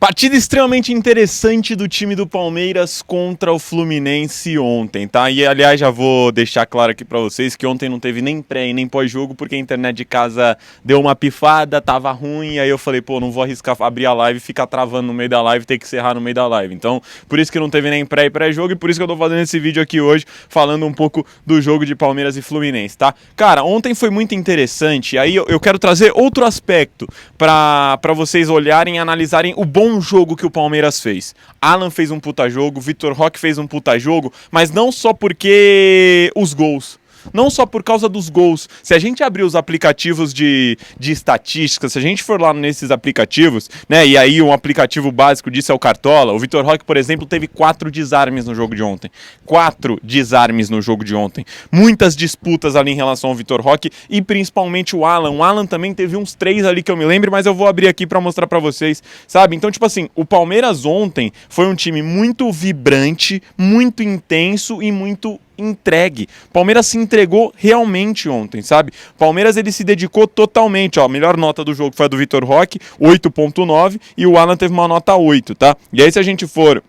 Partida extremamente interessante do time do Palmeiras contra o Fluminense ontem, tá? E aliás, já vou deixar claro aqui pra vocês que ontem não teve nem pré e nem pós-jogo, porque a internet de casa deu uma pifada, tava ruim, aí eu falei, pô, não vou arriscar abrir a live e ficar travando no meio da live, ter que encerrar no meio da live. Então, por isso que não teve nem pré e pré-jogo, e por isso que eu tô fazendo esse vídeo aqui hoje, falando um pouco do jogo de Palmeiras e Fluminense, tá? Cara, ontem foi muito interessante, aí eu quero trazer outro aspecto pra vocês olharem e analisarem o bom jogo que o Palmeiras fez. Alan fez um puta jogo, Vitor Roque fez um puta jogo, mas não só porque os gols. Não só por causa dos gols. Se a gente abrir os aplicativos de estatística, se a gente for lá nesses aplicativos, né, e aí um aplicativo básico disso é o Cartola, o Vitor Roque, por exemplo, teve 4 desarmes no jogo de ontem. 4 desarmes no jogo de ontem. Muitas disputas ali em relação ao Vitor Roque e principalmente o Alan. O Alan também teve uns 3 ali que eu me lembro, mas eu vou abrir aqui pra mostrar pra vocês, sabe? Então, tipo assim, o Palmeiras ontem foi um time muito vibrante, muito intenso e muito entregue. Palmeiras se entregou realmente ontem, sabe? Palmeiras ele se dedicou totalmente, ó, a melhor nota do jogo foi a do Vitor Roque, 8.9, e o Alan teve uma nota 8, tá? E aí se a gente for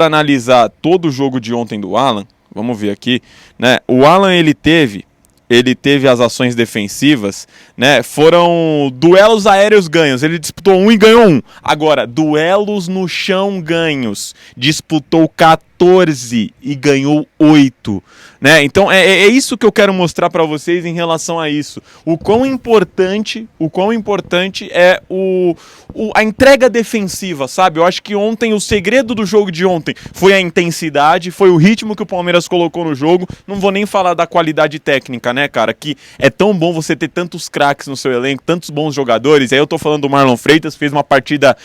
analisar todo o jogo de ontem do Alan, vamos ver aqui, né? O Alan ele teve as ações defensivas, né? Foram duelos aéreos ganhos. Ele disputou 1 e ganhou 1. Agora, duelos no chão ganhos. Disputou 14 e ganhou 8. Né? Então é isso que eu quero mostrar para vocês em relação a isso. O quão importante é a entrega defensiva, sabe? Eu acho que ontem o segredo do jogo de ontem foi a intensidade, foi o ritmo que o Palmeiras colocou no jogo. Não vou nem falar da qualidade técnica, né, cara? Que é tão bom você ter tantos craques no seu elenco, tantos bons jogadores. Aí eu tô falando do Marlon Freitas, fez uma partida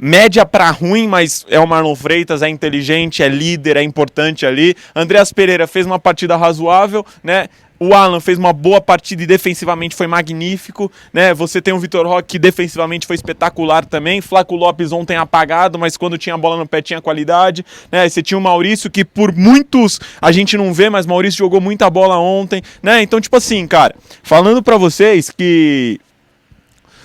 média pra ruim, mas é o Marlon Freitas, é inteligente, é líder, é importante ali. Andreas Pereira fez uma partida razoável, né? O Alan fez uma boa partida e defensivamente foi magnífico, né? Você tem o Vitor Roque que defensivamente foi espetacular também. Flaco Lopes ontem apagado, mas quando tinha a bola no pé tinha qualidade, né? Você tinha o Maurício que por muitos a gente não vê, mas Maurício jogou muita bola ontem, né? Então, tipo assim, cara, falando pra vocês que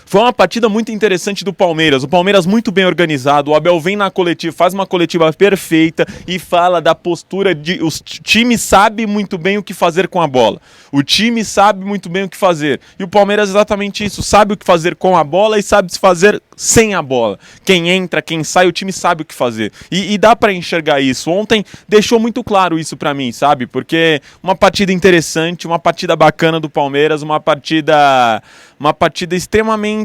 foi uma partida muito interessante do Palmeiras, o Palmeiras muito bem organizado, o Abel vem na coletiva, faz uma coletiva perfeita e fala da postura de... O time sabe muito bem o que fazer com a bola, o time sabe muito bem o que fazer, e o Palmeiras é exatamente isso, sabe o que fazer com a bola e sabe se fazer sem a bola. Quem entra, quem sai, o time sabe o que fazer, e dá pra enxergar isso. Ontem deixou muito claro isso pra mim, sabe, porque uma partida interessante, uma partida bacana do Palmeiras, uma partida extremamente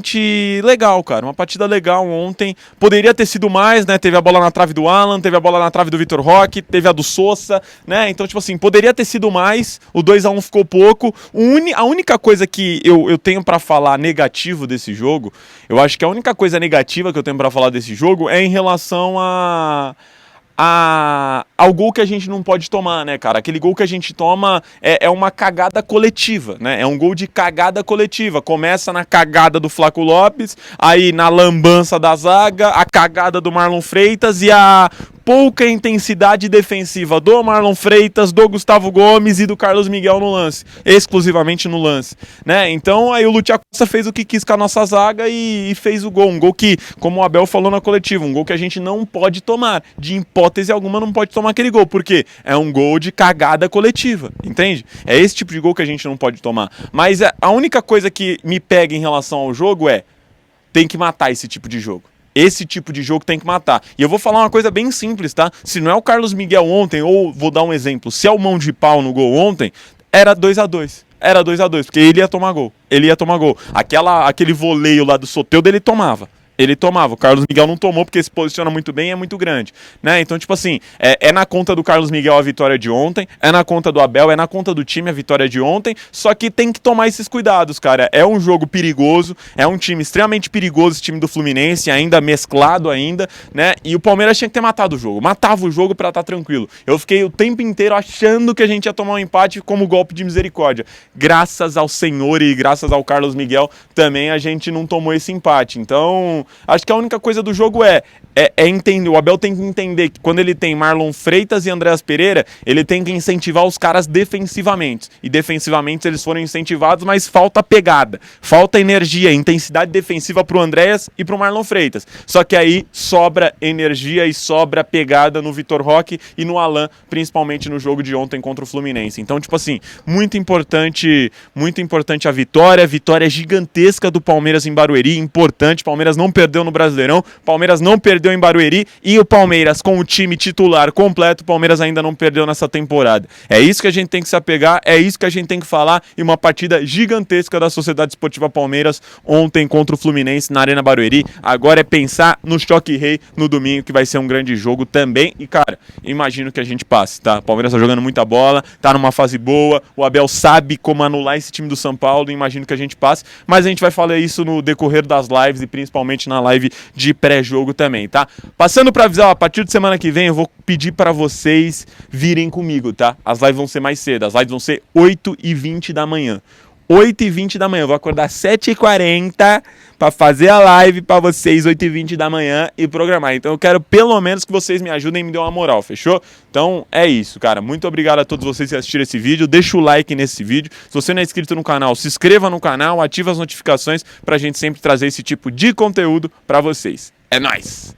legal, cara. Uma partida legal ontem. Poderia ter sido mais, né? Teve a bola na trave do Alan, teve a bola na trave do Vitor Roque, teve a do Sousa, né? Então, tipo assim, poderia ter sido mais. O 2-1 ficou pouco. A única coisa que eu tenho pra falar negativo desse jogo, eu acho que a única coisa negativa que eu tenho pra falar desse jogo é em relação ao gol que a gente não pode tomar, né, cara? Aquele gol que a gente toma é uma cagada coletiva, né? É um gol de cagada coletiva. Começa na cagada do Flaco Lopes, aí na lambança da zaga, a cagada do Marlon Freitas e a pouca intensidade defensiva do Marlon Freitas, do Gustavo Gomes e do Carlos Miguel no lance, exclusivamente no lance, né? Então aí o Lucha Costa fez o que quis com a nossa zaga e fez o gol, um gol que, como o Abel falou na coletiva, um gol que a gente não pode tomar, de hipótese alguma não pode tomar aquele gol, porque é um gol de cagada coletiva, entende? É esse tipo de gol que a gente não pode tomar, mas a única coisa que me pega em relação ao jogo tem que matar esse tipo de jogo. Esse tipo de jogo tem que matar. E eu vou falar uma coisa bem simples, tá? Se não é o Carlos Miguel ontem, ou vou dar um exemplo, se é o mão de pau no gol ontem, era 2-2. Era 2-2, porque ele ia tomar gol. Ele ia tomar gol. Aquele voleio lá do Soteldo, ele tomava. O Carlos Miguel não tomou porque se posiciona muito bem e é muito grande, né? Então, tipo assim, é na conta do Carlos Miguel a vitória de ontem, é na conta do Abel, é na conta do time a vitória de ontem, só que tem que tomar esses cuidados, cara. É um jogo perigoso, é um time extremamente perigoso, esse time do Fluminense, ainda mesclado ainda, né? E o Palmeiras tinha que ter matado o jogo, matava o jogo pra estar tranquilo. Eu fiquei o tempo inteiro achando que a gente ia tomar um empate como golpe de misericórdia. Graças ao Senhor e graças ao Carlos Miguel também a gente não tomou esse empate. Então, acho que a única coisa do jogo é entender, o Abel tem que entender que quando ele tem Marlon Freitas e Andreas Pereira, ele tem que incentivar os caras defensivamente. E defensivamente eles foram incentivados, mas falta pegada, falta energia, intensidade defensiva pro Andreas e pro Marlon Freitas. Só que aí sobra energia e sobra pegada no Vitor Roque e no Alan, principalmente no jogo de ontem contra o Fluminense. Então, tipo assim, muito importante a vitória gigantesca do Palmeiras em Barueri, importante, Palmeiras não perdeu no Brasileirão, Palmeiras não perdeu em Barueri e o Palmeiras com o time titular completo, o Palmeiras ainda não perdeu nessa temporada. É isso que a gente tem que se apegar, é isso que a gente tem que falar, e uma partida gigantesca da Sociedade Esportiva Palmeiras ontem contra o Fluminense na Arena Barueri. Agora é pensar no Choque Rei no domingo, que vai ser um grande jogo também, e cara, imagino que a gente passe, tá? O Palmeiras tá jogando muita bola, tá numa fase boa, o Abel sabe como anular esse time do São Paulo, imagino que a gente passe, mas a gente vai falar isso no decorrer das lives e principalmente na live de pré-jogo também, tá? Passando para avisar, ó, a partir de semana que vem eu vou pedir para vocês virem comigo, tá? As lives vão ser mais cedo, as lives vão ser 8h20 da manhã. 8h20 da manhã, eu vou acordar 7h40 para fazer a live para vocês 8h20 da manhã e programar. Então eu quero pelo menos que vocês me ajudem e me dêem uma moral, fechou? Então é isso, cara. Muito obrigado a todos vocês que assistiram esse vídeo. Deixa o like nesse vídeo. Se você não é inscrito no canal, se inscreva no canal, ativa as notificações pra gente sempre trazer esse tipo de conteúdo para vocês. É nóis!